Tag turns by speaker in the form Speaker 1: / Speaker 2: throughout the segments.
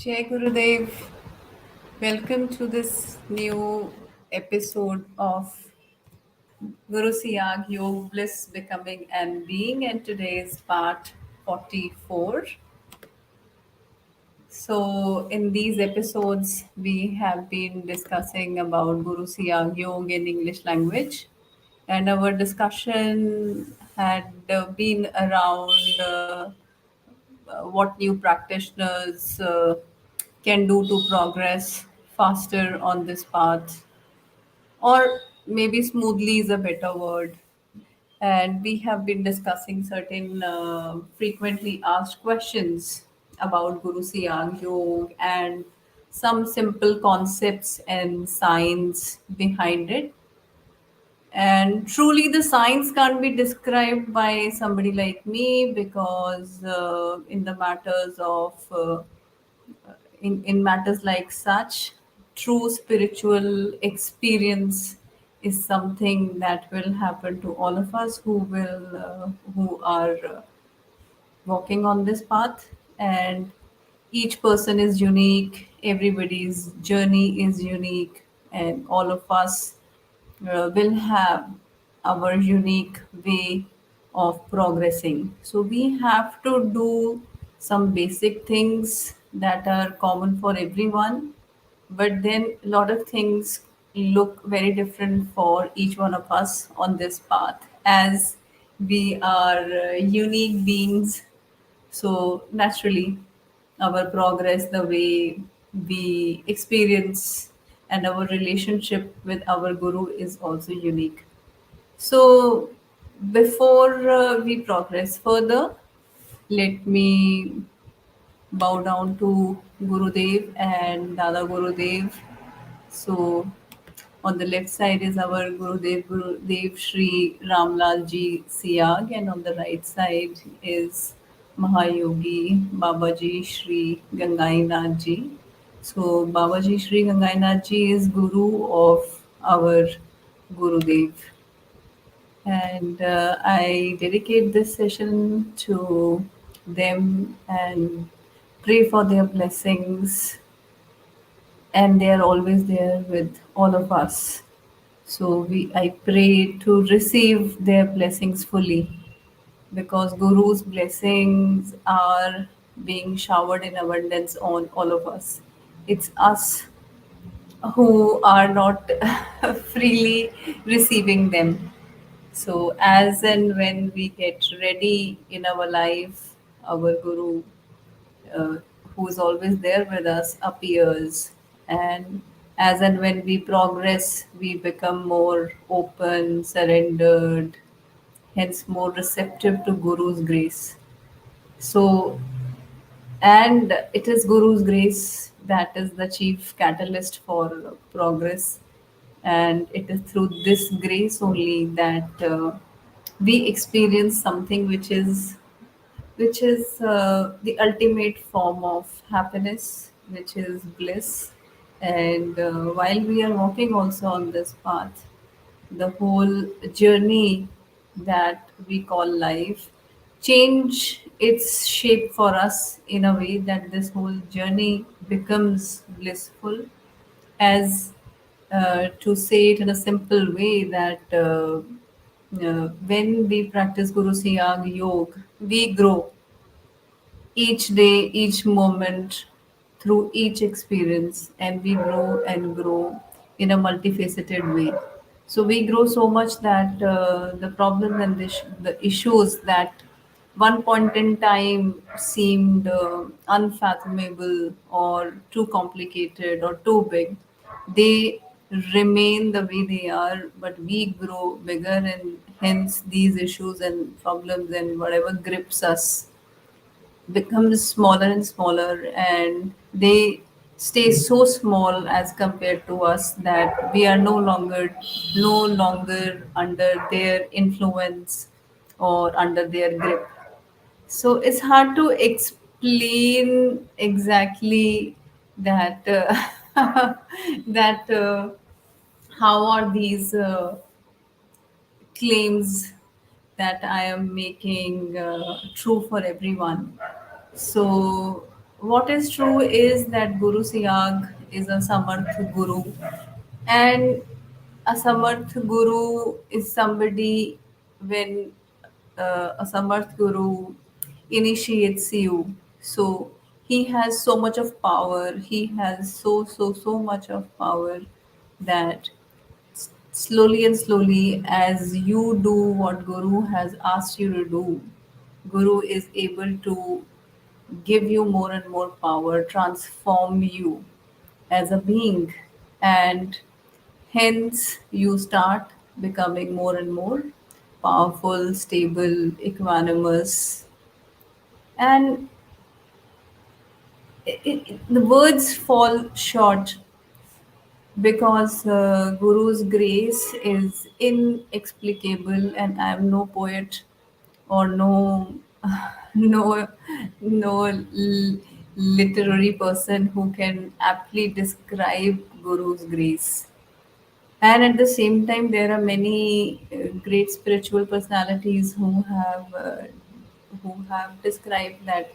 Speaker 1: Jai Gurudev, welcome to this new episode of Guru Siyag Yog Bliss Becoming and Being, and today's part 44. So, in these episodes, we have been discussing about Guru Siyag Yog in English language, and our discussion had been around what new practitioners can do to progress faster on this path, or maybe smoothly is a better word. And we have been discussing certain frequently asked questions about Guru Siyang Yog and some simple concepts and science behind it. And truly, the science can't be described by somebody like me because in the matters of in matters like such, true spiritual experience is something that will happen to all of us who are walking on this path, and each person is unique, everybody's journey is unique, and all of us will have our unique way of progressing. So we have to do some basic things that are common for everyone, but then a lot of things look very different for each one of us on this path, as we are unique beings. So naturally, our progress, the way we experience, and our relationship with our guru is also unique. So before we progress further, let me bow down to Gurudev and Dada Gurudev. So on the left side is our Gurudev Shri Ramlal Ji Siyag, and on the right side is Mahayogi Babaji Shri Gangainath Ji. So Babaji Shri Gangainath Ji is Guru of our Gurudev. And I dedicate this session to them and pray for their blessings, and they are always there with all of us. So I pray to receive their blessings fully, because Guru's blessings are being showered in abundance on all of us. It's us who are not freely receiving them. So, as and when we get ready in our life, our Guru, uh, who is always there with us, appears. And as and when we progress, we become more open, surrendered, hence more receptive to Guru's grace. So, and it is Guru's grace that is the chief catalyst for progress, and it is through this grace only that we experience something which is the ultimate form of happiness, which is bliss. And while we are walking also on this path, the whole journey that we call life change its shape for us in a way that this whole journey becomes blissful, as to say it in a simple way that when we practice Guru Siyag Yoga, we grow each day, each moment, through each experience, and we grow and grow in a multifaceted way. So we grow so much that the problems and the issues that one point in time seemed unfathomable or too complicated or too big, they remain the way they are, but we grow bigger, and hence these issues and problems and whatever grips us becomes smaller and smaller, and they stay so small as compared to us that we are no longer under their influence or under their grip. So it's hard to explain exactly that that how are these claims that I am making true for everyone. So, what is true is that Guru Siyag is a Samarth Guru, and a Samarth Guru is somebody when a Samarth Guru initiates you. So he has so much of power. He has so much of power that slowly and slowly, as you do what Guru has asked you to do, Guru is able to give you more and more power, transform you as a being, and hence you start becoming more and more powerful, stable, equanimous, and the words fall short because Guru's grace is inexplicable, and I am no poet or no no literary person who can aptly describe Guru's grace. And at the same time, there are many great spiritual personalities who have described that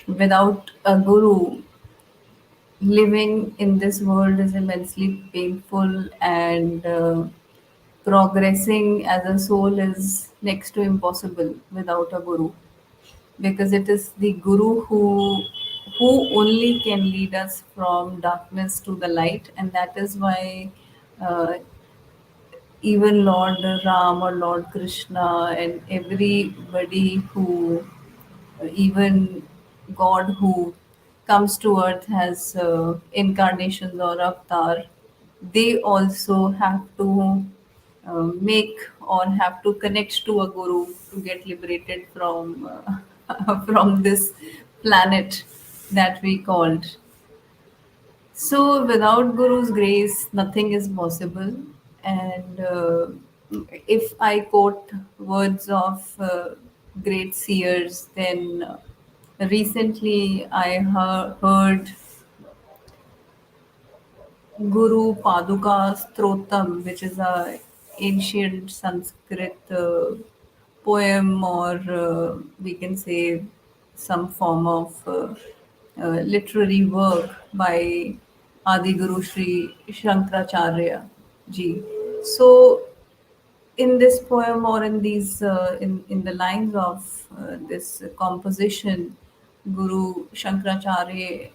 Speaker 1: without a guru, living in this world is immensely painful, and progressing as a soul is next to impossible without a guru, because it is the guru who only can lead us from darkness to the light. And that is why uh, even Lord Ram or Lord Krishna and everybody who, even God who comes to earth as incarnations or avatar, they also have to make or have to connect to a guru to get liberated from from this planet that we called. So, without Guru's grace, nothing is possible. And if I quote words of great seers, then recently I heard Guru Paduka Strotam, which is a ancient Sanskrit poem, or we can say some form of literary work by Adi Guru Sri Shankaracharya ji. So in this poem, or in these in the lines of this composition, Guru Shankaracharya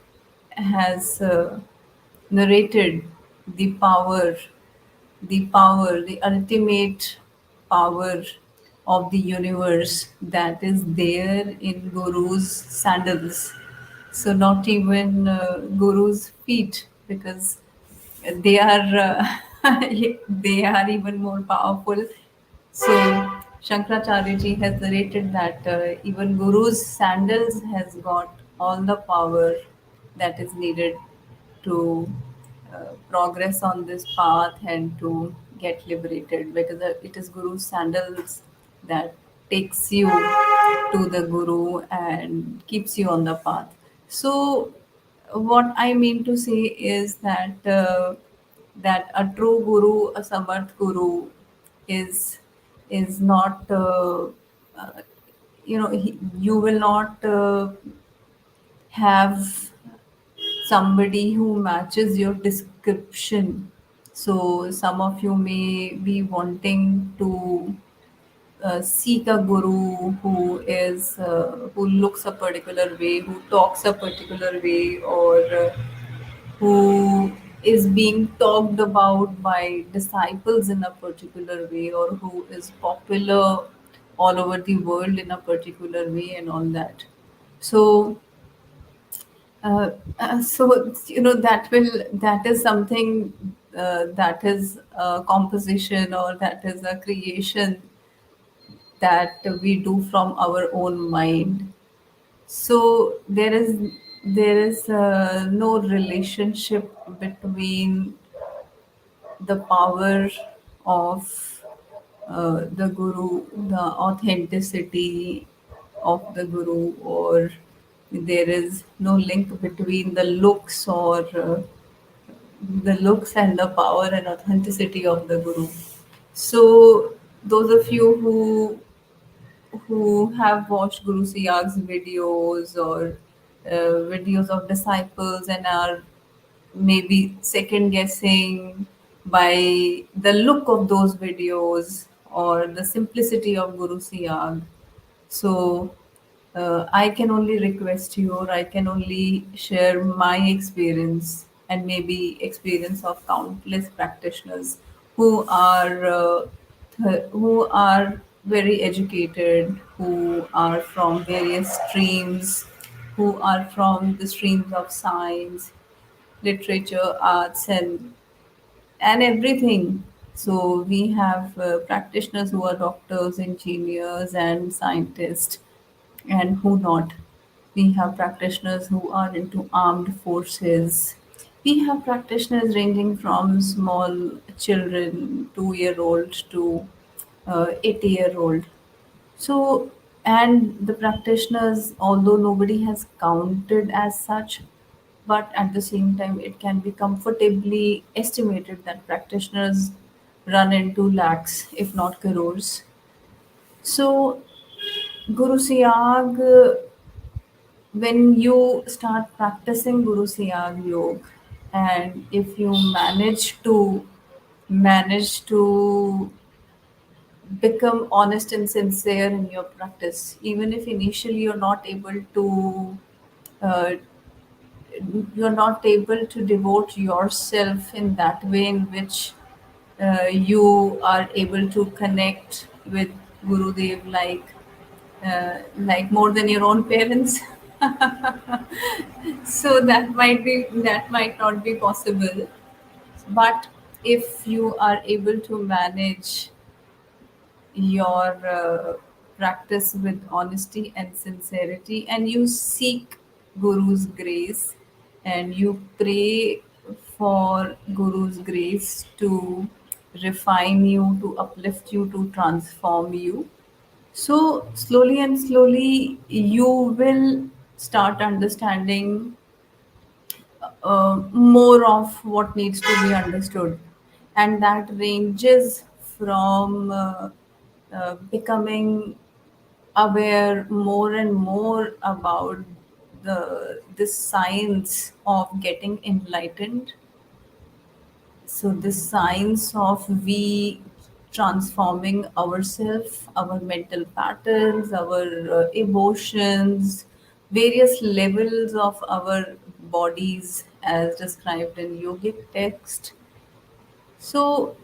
Speaker 1: has narrated the power, the ultimate power of the universe that is there in Guru's sandals. So not even Guru's feet, because they are they are even more powerful. So Shankaracharya ji has narrated that even Guru's sandals has got all the power that is needed to progress on this path and to get liberated, because it is Guru's sandals that takes you to the Guru and keeps you on the path. So what I mean to say is that that a true guru, a samarth guru, is not uh, you will not have somebody who matches your description. So some of you may be wanting to seek a guru who looks a particular way, who talks a particular way, or who is being talked about by disciples in a particular way, or who is popular all over the world in a particular way, and all that. So that is something that is a composition, or that is a creation that we do from our own mind. So there is no relationship between the power of the guru, the authenticity of the guru, or there is no link between the looks and the power and authenticity of the guru. So those of you who have watched Guru Siyag's videos, or videos of disciples and are maybe second guessing by the look of those videos or the simplicity of Guru Siyag. So I can only request you, or I can only share my experience and maybe experience of countless practitioners who are who are very educated, who are from various streams, who are from the streams of science, literature, arts, and everything. So we have practitioners who are doctors, engineers, and scientists, and who not. We have practitioners who are into armed forces. We have practitioners ranging from small children, 2-year-old to 80-year-old. So, and the practitioners, although nobody has counted as such, but at the same time, it can be comfortably estimated that practitioners run into lakhs, if not crores. So, Guru Siyag, when you start practicing Guru Siyag Yoga, and if you manage to become honest and sincere in your practice, even if initially uh, you're not able to devote yourself in that way in which you are able to connect with Gurudev like more than your own parents. So that might not be possible. But if you are able to manage your practice with honesty and sincerity, and you seek Guru's grace, and you pray for Guru's grace to refine you, to uplift you, to transform you. So slowly and slowly you will start understanding more of what needs to be understood, and that ranges from becoming aware more and more about the science of getting enlightened. So this science of we transforming ourselves, our mental patterns, our emotions, various levels of our bodies as described in yogic text. So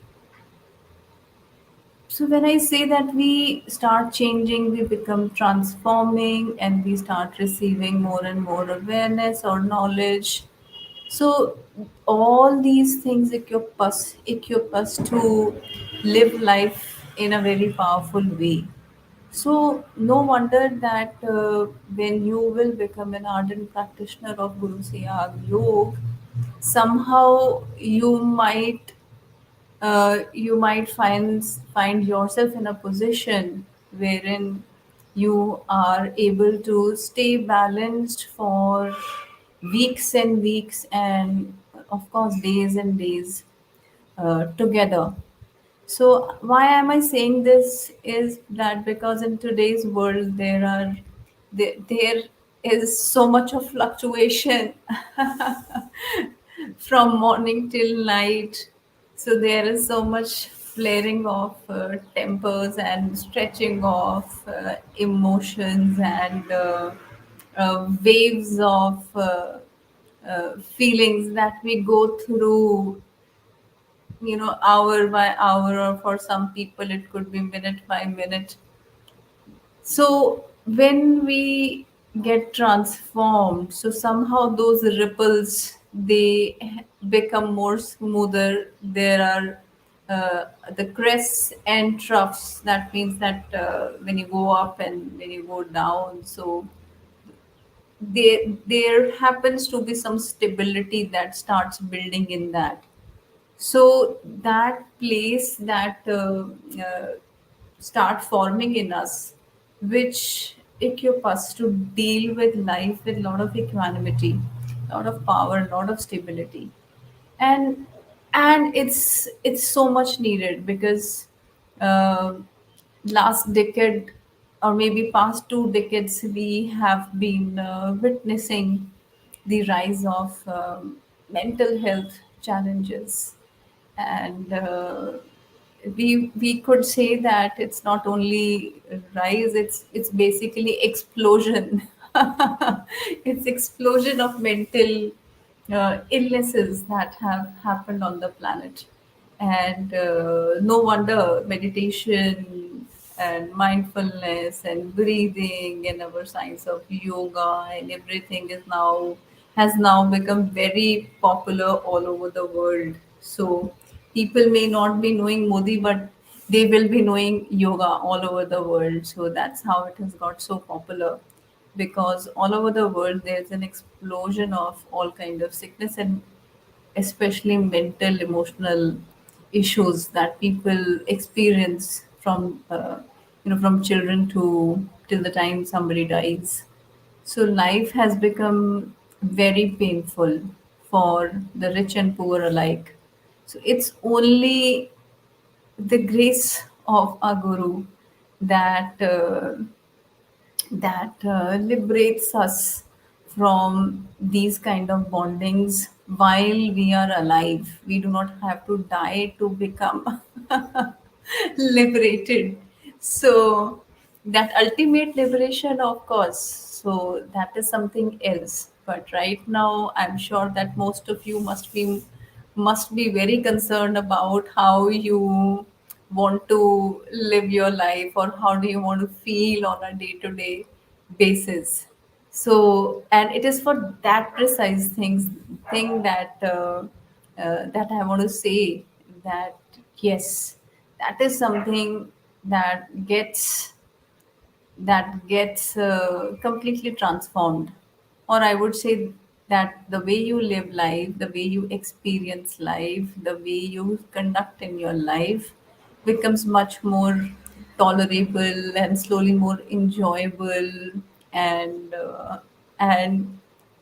Speaker 1: so when I say that we start changing, we become transforming, and we start receiving more and more awareness or knowledge. So all these things equip us to live life in a very powerful way. So no wonder that when you will become an ardent practitioner of Guru Siyag Yoga, somehow you might find yourself in a position wherein you are able to stay balanced for weeks and weeks, and of course days and days together. So why am I saying this is that because in today's world there is so much of fluctuation from morning till night. So there is so much flaring of tempers and stretching of emotions and waves of feelings that we go through, hour by hour, or for some people it could be minute by minute. So when we get transformed, so somehow those ripples, they become more smoother. There are the crests and troughs. That means that when you go up and when you go down, so there happens to be some stability that starts building in that. So that place that start forming in us, which equip us to deal with life with a lot of equanimity, a lot of power, a lot of stability. And and it's so much needed because uh, last decade, or maybe past 2 decades, we have been witnessing the rise of mental health challenges, and we could say that it's not only rise, it's basically explosion. It's explosion of mental illnesses that have happened on the planet. And no wonder meditation and mindfulness and breathing and our science of yoga and everything is now has now become very popular all over the world. So people may not be knowing Modi, but they will be knowing yoga all over the world. So that's how it has got so popular, because all over the world there's an explosion of all kind of sickness, and especially mental emotional issues that people experience from from children to till the time somebody dies. So life has become very painful for the rich and poor alike. So it's only the grace of our guru that liberates us from these kind of bondings while we are alive. We do not have to die to become liberated. So that ultimate liberation, of course, so that is something else. But right now, I'm sure that most of you must be very concerned about how you want to live your life, or how do you want to feel on a day to day basis. So, and it is for that precise thing that I want to say that yes, that is something that gets completely transformed. Or I would say that the way you live life, the way you experience life, the way you conduct in your life becomes much more tolerable and slowly more enjoyable, and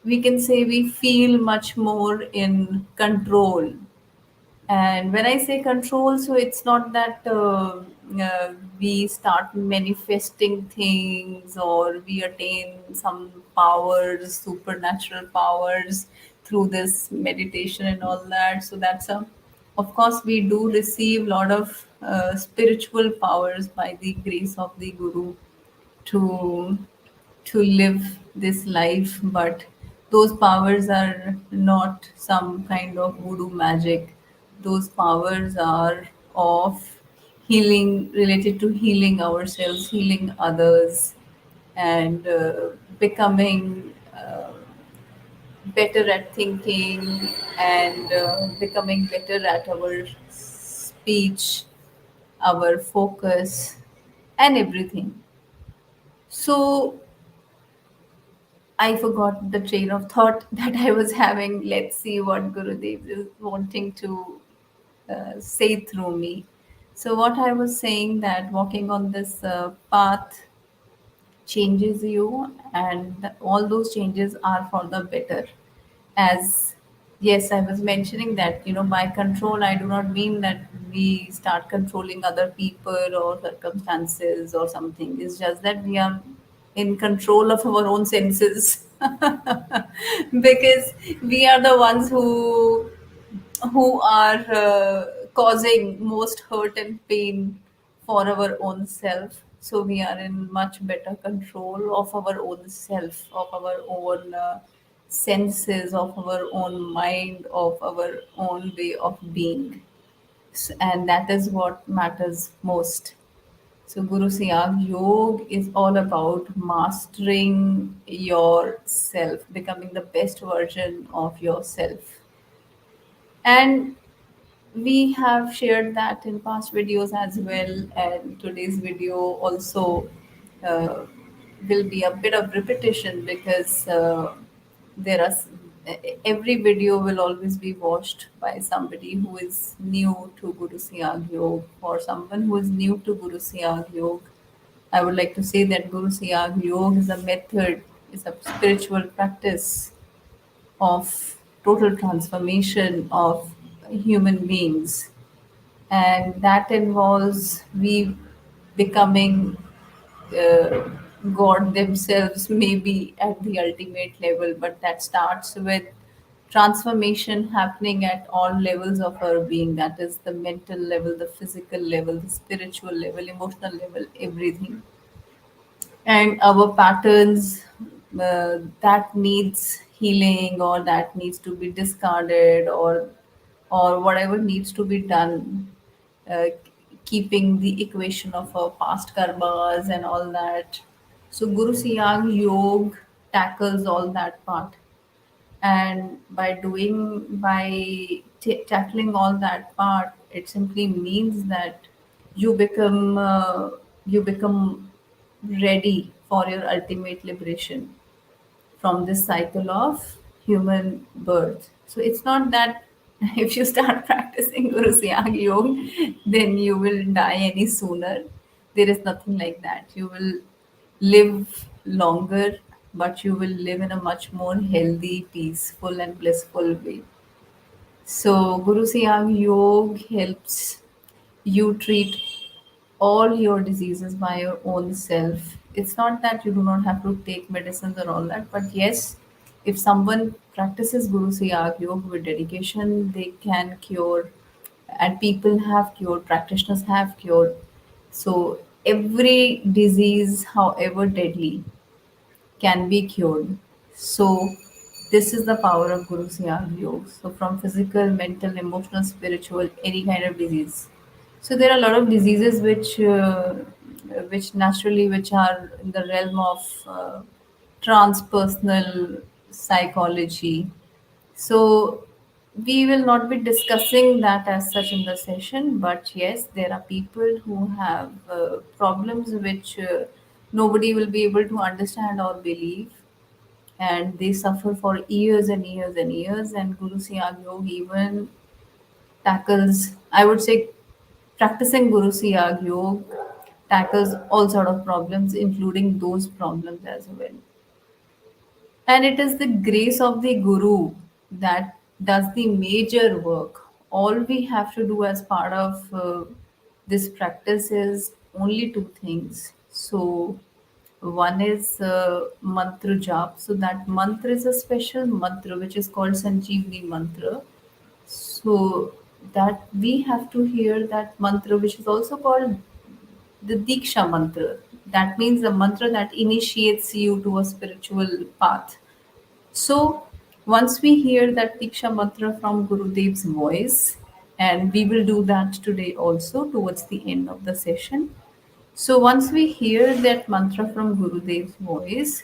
Speaker 1: we can say we feel much more in control. And when I say control, so it's not that we start manifesting things or we attain some powers, supernatural powers through this meditation and all that. So of course, we do receive a lot of spiritual powers by the grace of the Guru to live this life, but those powers are not some kind of voodoo magic. Those powers are of healing, related to healing ourselves, healing others, and becoming better at thinking, and becoming better at our speech, our focus, and everything. So I forgot the train of thought that I was having. Let's see what Gurudev is wanting to say through me. So, what I was saying, that walking on this path changes you, and all those changes are for the better. As yes, I was mentioning that, by control, I do not mean that we start controlling other people or circumstances or something. It's just that we are in control of our own senses. Because we are the ones who are causing most hurt and pain for our own self. So we are in much better control of our own self, of our own senses, of our own mind, of our own way of being. And that is what matters most. So Guru Siyag Yoga is all about mastering yourself, becoming the best version of yourself. And we have shared that in past videos as well, and today's video also uh, will be a bit of repetition, because there are every video will always be watched by somebody who is new to Guru Siyag Yoga, or someone who is new to Guru Siyag Yoga. I would like to say that Guru Siyag Yoga is a method, is a spiritual practice of total transformation of human beings, and that involves we becoming uh, God themselves may be at the ultimate level, but that starts with transformation happening at all levels of our being. That is the mental level, the physical level, the spiritual level, emotional level, everything. And our patterns that needs healing, or that needs to be discarded, or whatever needs to be done, uh, keeping the equation of our past karmas and all that. So Guru Siyag Yog tackles all that part, and by tackling all that part, it simply means that you become ready for your ultimate liberation from this cycle of human birth. So it's not that if you start practicing Guru Siyag Yoga, then you will die any sooner. There is nothing like that. You will live longer, but you will live in a much more healthy, peaceful, and blissful way. So, Guru Siyag Yoga helps you treat all your diseases by your own self. It's not that you do not have to take medicines or all that, but yes, if someone practices Guru Siyag Yoga with dedication, they can cure, and people have cured, practitioners have cured. So, every disease, however deadly, can be cured. So, this is the power of Guru Siyag Yoga. So, from physical, mental, emotional, spiritual, any kind of disease. So, there are a lot of diseases which naturally, which are in the realm of transpersonal psychology. So, we will not be discussing that as such in the session, but yes, there are people who have problems which nobody will be able to understand or believe, and they suffer for years and years and years. And Guru Siyag Yoga even tackles, I would say, practicing Guru Siyag Yoga tackles all sort of problems, including those problems as well. And it is the grace of the Guru that does the major work. All we have to do as part of this practice is only two things. So, one is mantra jap. So, that mantra is a special mantra which is called Sanjeevani mantra. So, that we have to hear that mantra, which is also called the Diksha mantra. That means the mantra that initiates you to a spiritual path. So once we hear that Diksha mantra from Gurudev's voice, and we will do that today also towards the end of the session. So once we hear that mantra from Gurudev's voice,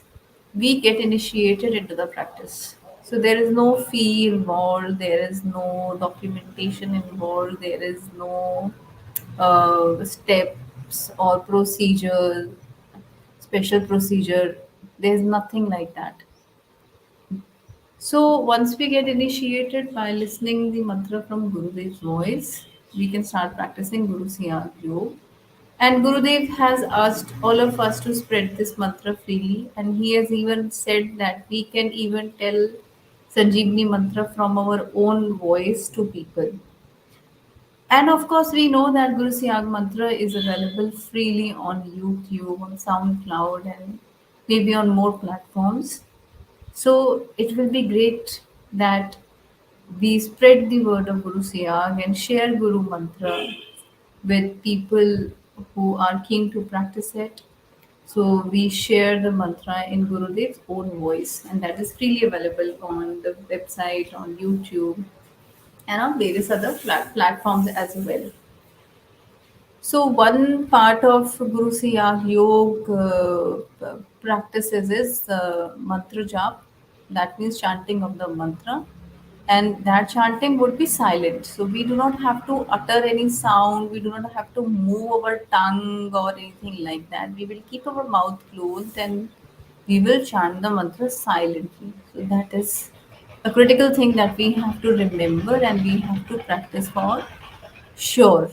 Speaker 1: we get initiated into the practice. So there is no fee involved, there is no documentation involved, there is no steps or procedure, special procedure. There's nothing like that. So once we get initiated by listening the mantra from Gurudev's voice, we can start practicing Guru Siyag Yoga. And Gurudev has asked all of us to spread this mantra freely, and he has even said that we can even tell Sanjeevani mantra from our own voice to people. And of course, we know that Guru Siyag mantra is available freely on YouTube, on SoundCloud, and maybe on more platforms. So it will be great that we spread the word of Guru Siyag and share Guru Mantra with people who are keen to practice it. So we share the mantra in Gurudev's own voice, and that is freely available on the website, on YouTube, and on various other platforms as well. So one part of Guru Siyag Yoga practices is mantra jap. That means chanting of the mantra, and that chanting would be silent. So we do not have to utter any sound. We do not have to move our tongue or anything like that. We will keep our mouth closed and we will chant the mantra silently. So that is a critical thing that we have to remember and we have to practice for sure.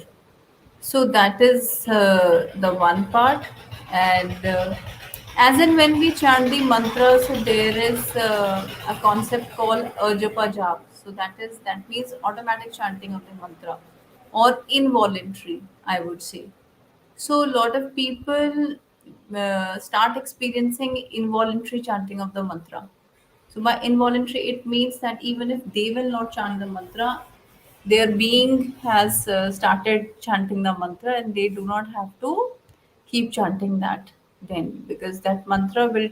Speaker 1: So that is the one part, and as in when we chant the mantra, so there is a concept called ajapa jap. So that means automatic chanting of the mantra, or involuntary, I would say. So a lot of people start experiencing involuntary chanting of the mantra. So by involuntary, it means that even if they will not chant the mantra, their being has started chanting the mantra, and they do not have to keep chanting that then, because that mantra will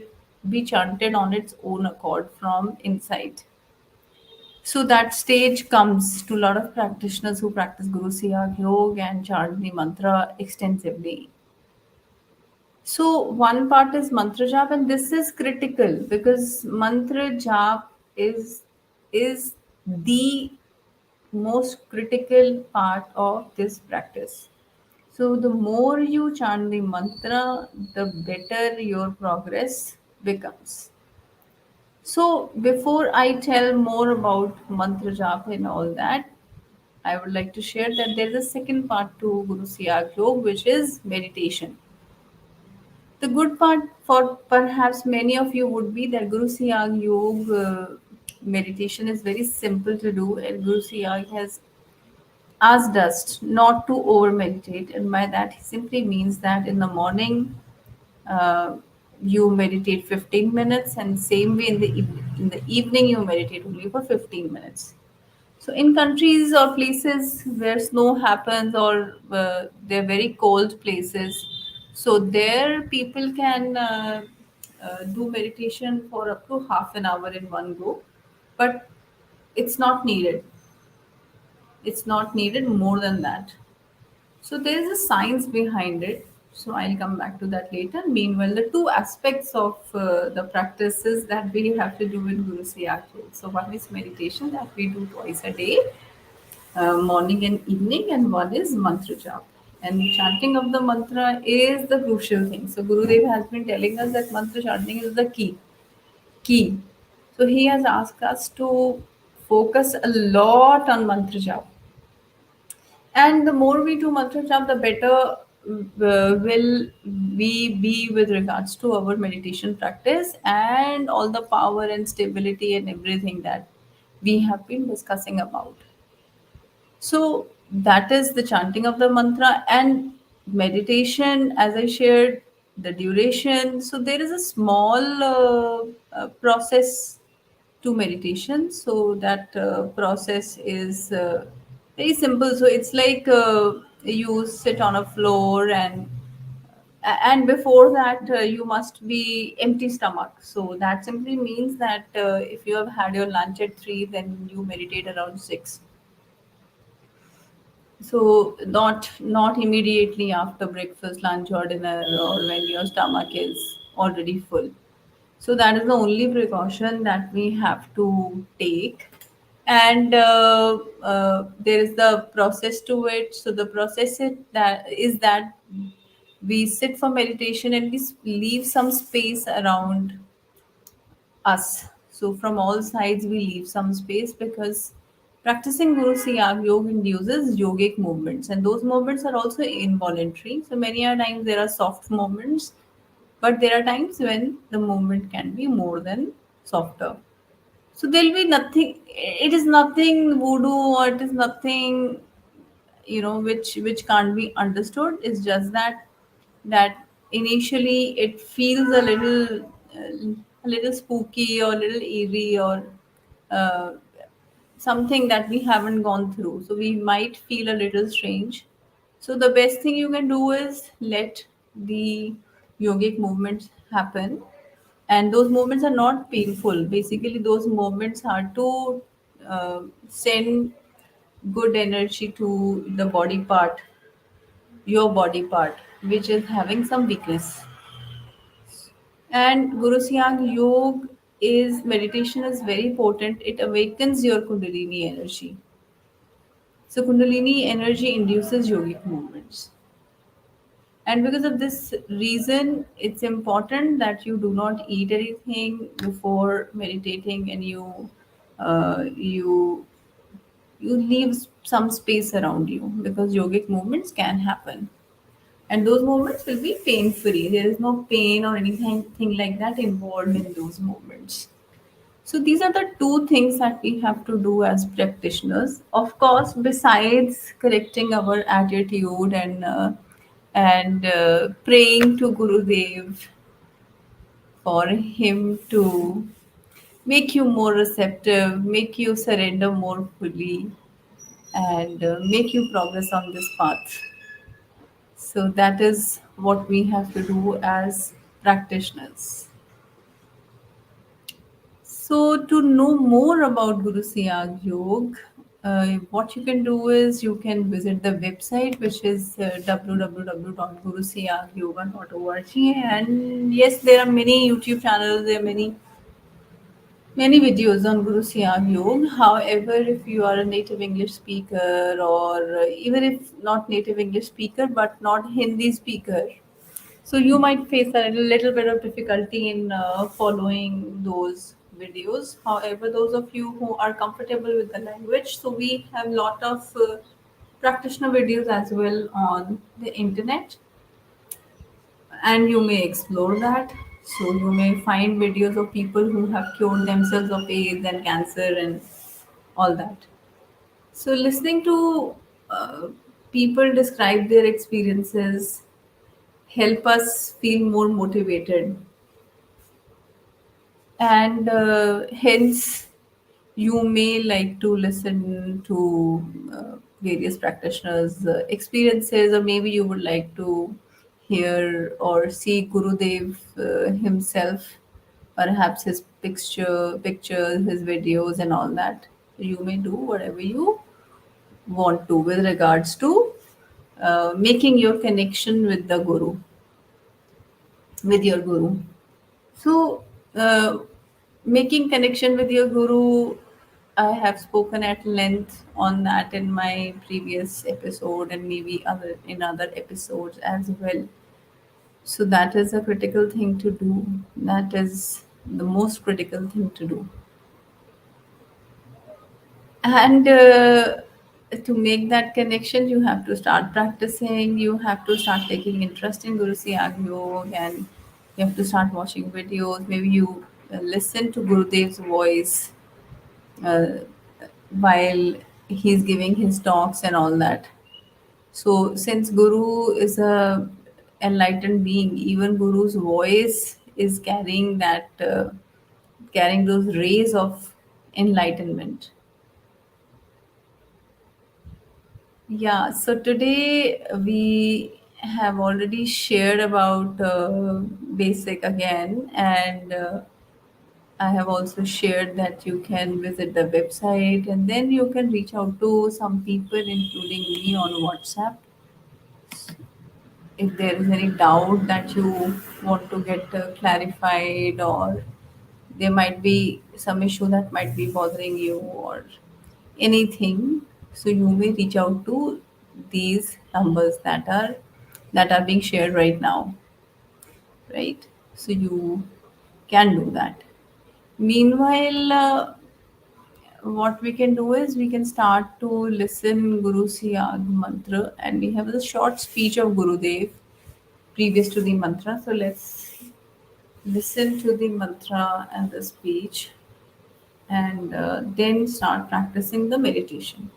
Speaker 1: be chanted on its own accord from inside. So that stage comes to a lot of practitioners who practice Guru Siyag Yoga and chant the mantra extensively. So one part is mantra jap, and this is critical because mantra jap is the most critical part of this practice. So the more you chant the mantra, the better your progress becomes. So before I tell more about mantra jap and all that, I would like to share that there is a second part to Guru Siyag Yoga, which is meditation. The good part for perhaps many of you would be that Guru Siyag Yoga meditation is very simple to do, and Guru Siyag has asked us not to over meditate, and by that he simply means that in the morning uh, you meditate 15 minutes, and same way in the evening you meditate only for 15 minutes. So, in countries or places where snow happens, or they're very cold places, so there people can do meditation for up to half an hour in one go, but it's not needed. It's not needed more than that. So there is a science behind it. So I'll come back to that later. Meanwhile, the two aspects of the practices that we have to do in Guru Siyak. So one is meditation that we do twice a day, morning and evening, and one is mantra jap. And chanting of the mantra is the crucial thing. So Gurudev has been telling us that mantra chanting is the key. So he has asked us to focus a lot on mantra jap, and the more we do mantra jap, the better will we be with regards to our meditation practice and all the power and stability and everything that we have been discussing about. So that is the chanting of the mantra and meditation, as I shared, the duration. So there is a small process to meditation. So that process is very simple. So it's like you sit on a floor, and before that you must be empty stomach. So that simply means that if you have had your lunch at 3, then you meditate around 6. So not immediately after breakfast, lunch, or dinner, or when your stomach is already full. So that is the only precaution that we have to take. And there is the process to it. So the process that we sit for meditation, and we leave some space around us. So from all sides, we leave some space, because practicing Guru Siyag Yoga induces yogic movements, and those movements are also involuntary. So many a times there are soft movements, but there are times when the movement can be more than softer. So there'll be nothing. It is nothing voodoo, or it is nothing which can't be understood. It's just that initially it feels a little spooky, or a little eerie, or uh, something that we haven't gone through, so we might feel a little strange. So the best thing you can do is let the yogic movements happen, and those movements are not painful. Basically, those movements are to send good energy to the body part, your body part, which is having some weakness. And Guru Siyag Yoga is meditation is very potent. It awakens your Kundalini energy. So Kundalini energy induces yogic movements. And because of this reason, it's important that you do not eat anything before meditating, and uh, you you leave some space around you, because yogic movements can happen, and those movements will be pain free. There is no pain or anything thing like that involved in those movements. So these are the two things that we have to do as practitioners. Of course, besides correcting our attitude and and praying to Gurudev for him to make you more receptive, make you surrender more fully, and make you progress on this path. So that is what we have to do as practitioners. So to know more about Guru Siyag Yog, what you can do is you can visit the website, which is www.gurusiyagyoga.org. And yes, there are many YouTube channels, there are many videos on Guru Siyag Yog. However, if you are a native English speaker, or even if not native English speaker but not Hindi speaker, so you might face a little bit of difficulty in following those videos. However, those of you who are comfortable with the language, so we have lot of practitioner videos as well on the internet, and you may explore that. So you may find videos of people who have cured themselves of AIDS and cancer and all that. So listening to people describe their experiences help us feel more motivated, and hence you may like to listen to various practitioners experiences, or maybe you would like to hear or see Gurudev himself, perhaps his pictures, his videos and all that. You may do whatever you want to with regards to making your connection with the guru, with your guru. So, making connection with your guru, I have spoken at length on that in my previous episode, and maybe other in other episodes as well. So that is a critical thing to do. That is the most critical thing to do. And to make that connection, you have to start practicing. You have to start taking interest in Guru Siyag Yog, and you have to start watching videos. Maybe you listen to Gurudev's voice uh, while he's giving his talks and all that. So since Guru is a enlightened being, even Guru's voice is carrying that, carrying those rays of enlightenment. Yeah, so today we have already shared about basic again, and I have also shared that you can visit the website, and then you can reach out to some people, including me, on WhatsApp. If there is any doubt that you want to get clarified, or there might be some issue that might be bothering you, or anything, so you may reach out to these numbers that are being shared right now, right? So you can do that. Meanwhile, what we can do is we can start to listen Guru Siyag mantra, and we have a short speech of Gurudev previous to the mantra. So let's listen to the mantra and the speech, and then start practicing the meditation.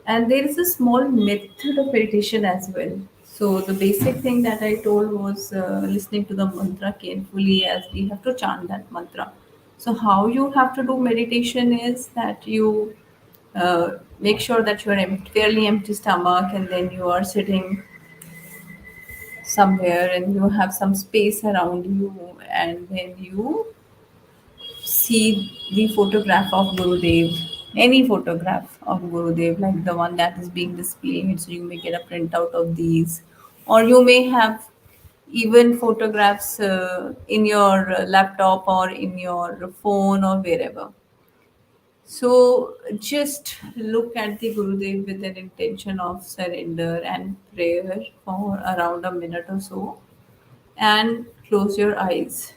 Speaker 1: And there is a small method of meditation as well. So the basic thing that I told was listening to the mantra carefully, as we have to chant that mantra. So how you have to do meditation is that you make sure that you are fairly empty stomach, and then you are sitting somewhere and you have some space around you, and then you see the photograph of Gurudev, any photograph of Gurudev, like the one that is being displayed. So you may get a printout of these, or you may have even photographs in your laptop or in your phone or wherever. So just look at the Gurudev with an intention of surrender and prayer for around a minute or so, and close your eyes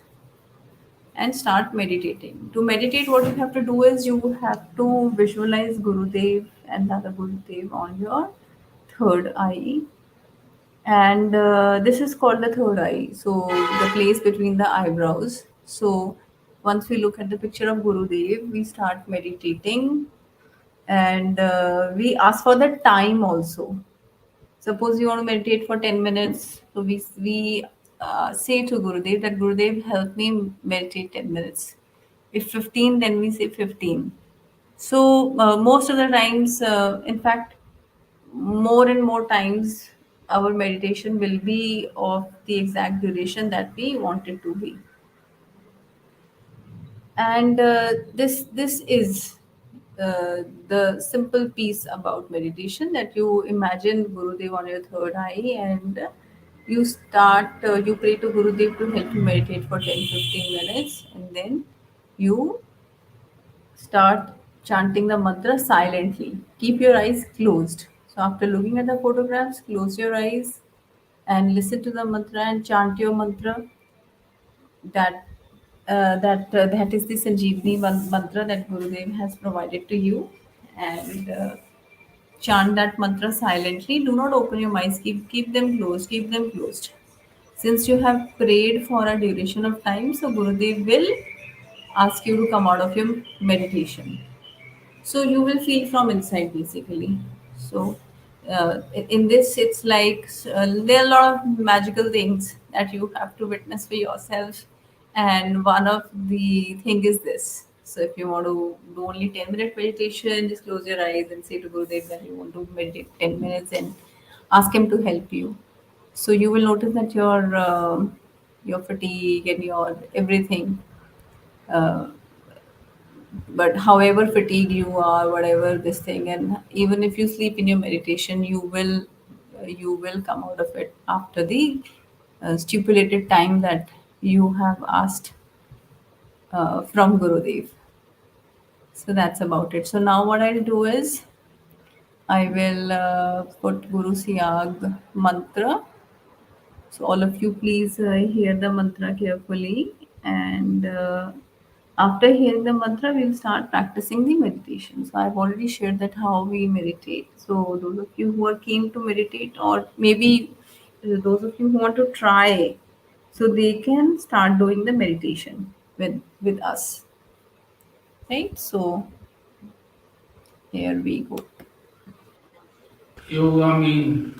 Speaker 1: and start meditating. To meditate, what you have to do is you have to visualize Gurudev and Dada Gurudev on your third eye. And this is called the third eye. So, the place between the eyebrows. So, once we look at the picture of Gurudev, we start meditating, and we ask for the time also. Suppose you want to meditate for 10 minutes. So we say to Gurudev that Gurudev, help me meditate 10 minutes. If 15, then we say 15. So most of the times, in fact, more and more times, our meditation will be of the exact duration that we want it to be. And this is the simple piece about meditation, that you imagine Gurudev on your third eye, and you pray to Gurudev to help you meditate for 10-15 minutes, and then you start chanting the mantra silently. Keep your eyes closed. So after looking at the photographs, close your eyes and listen to the mantra and chant your mantra. That is the Sanjeevani mantra that Gurudev has provided to you, and chant that mantra silently. Do not open your eyes. Keep them closed. Keep them closed. Since you have prayed for a duration of time, so Gurudev will ask you to come out of your meditation. So you will feel from inside basically. So in this, it's like there are a lot of magical things that you have to witness for yourself, and one of the thing is this. So if you want to do only 10-minute meditation, just close your eyes and say to Gurudev that you want to meditate 10 minutes and ask him to help you. So you will notice that your fatigue and your everything, uh, but however fatigued you are, whatever this thing, and even if you sleep in your meditation, you will come out of it after the stipulated time that you have asked from Gurudev. So that's about it. So now what I'll do is I will put Guru Siyag mantra. So all of you, please hear the mantra carefully, and after hearing the mantra, we'll start practicing the meditation. So I've already shared that how we meditate. So those of you who are keen to meditate, or maybe those of you who want to try, so they can start doing the meditation with us, right? So here we go.
Speaker 2: Yoga mean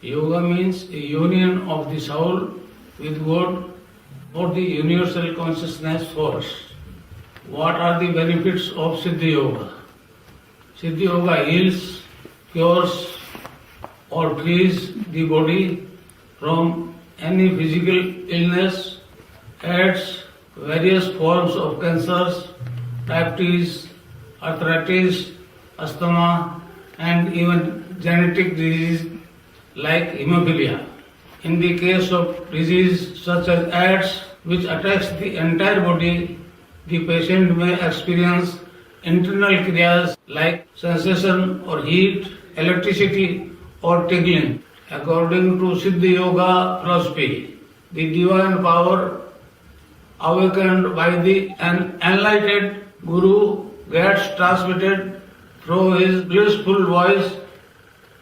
Speaker 2: Yoga means a union of the soul with God or the universal consciousness force. What are the benefits of Siddhi Yoga? Siddhi Yoga heals, cures, or frees the body from any physical illness, adds various forms of cancers, diabetes, arthritis, asthma, and even genetic disease like hemophilia. In the case of disease such as AIDS, which attacks the entire body, the patient may experience internal kriyas like sensation or heat, electricity, or tingling. According to Siddhi Yoga philosophy, the divine power awakened by the enlightened Guru gets transmitted through his blissful voice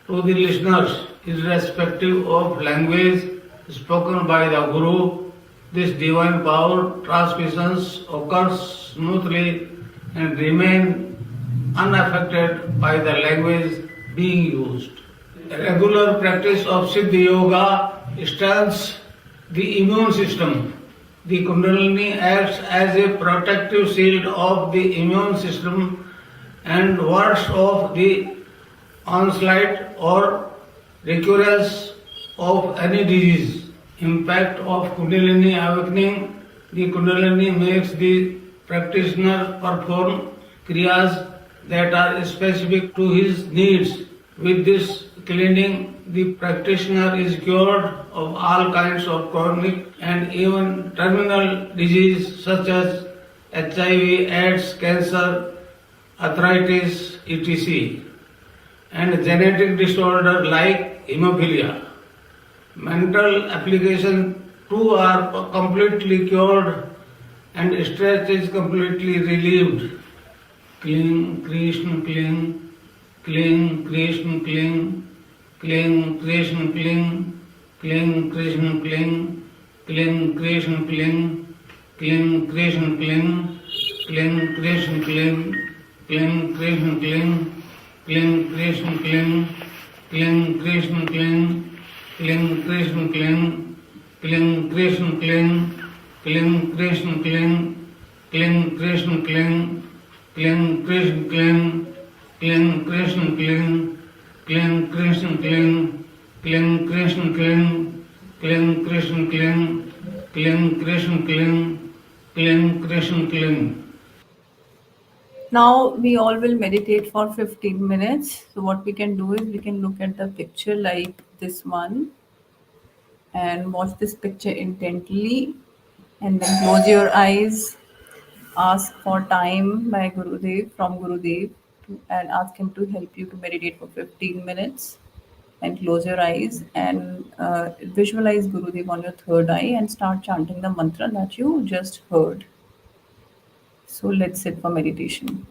Speaker 2: to the listeners, irrespective of language spoken by the Guru. This divine power transmissions occurs smoothly and remain unaffected by the language being used. Regular practice of Siddhi Yoga strengthens the immune system. The Kundalini acts as a protective shield of the immune system and wards off the onslaught or recurrence of any disease. Impact of Kundalini awakening. The Kundalini makes the practitioner perform kriyas that are specific to his needs. With this cleaning, the practitioner is cured of all kinds of chronic and even terminal disease such as HIV, AIDS, cancer, arthritis, etc., and genetic disorder like hemophilia. Mental application too are completely cured and stress is completely relieved. Cling, Krishna, cling, cling, Krishna, cling, cling, Krishna, cling, cling, Krishna, cling, cling, Krishna, cling, cling, Krishna, cling, cling, Krishna, cling, cling, Krishna, cling, cling, Krishna, cling, Kling Krishna Kling, Kling Krishna Kling, Kling Krishna Kling, Kling Krishna Kling, Kling Krishna Kling, Kling Krishna Kling, Kling Krishna Kling, Kling Krishna Kling, Kling Krishna Kling, Kling Krishna Kling, Kling Krishna Kling, Kling Krishna Kling.
Speaker 1: Now we all will meditate for 15 minutes. So what we can do is we can look at the picture like this one and watch this picture intently and then close your eyes. Ask for time by Gurudev from Gurudev and ask him to help you to meditate for 15 minutes and close your eyes and visualize Gurudev on your third eye and start chanting the mantra that you just heard. So let's sit for meditation.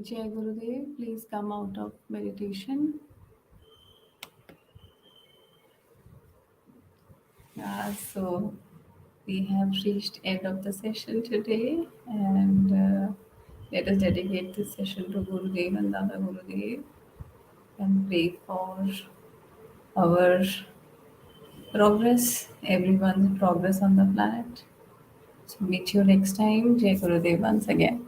Speaker 1: Jai Gurudev, please come out of meditation. So we have reached end of the session today, and let us dedicate this session to Gurudev and Dada Gurudev and pray for our progress, everyone's progress on the planet. So meet you next time. Jai Gurudev once again.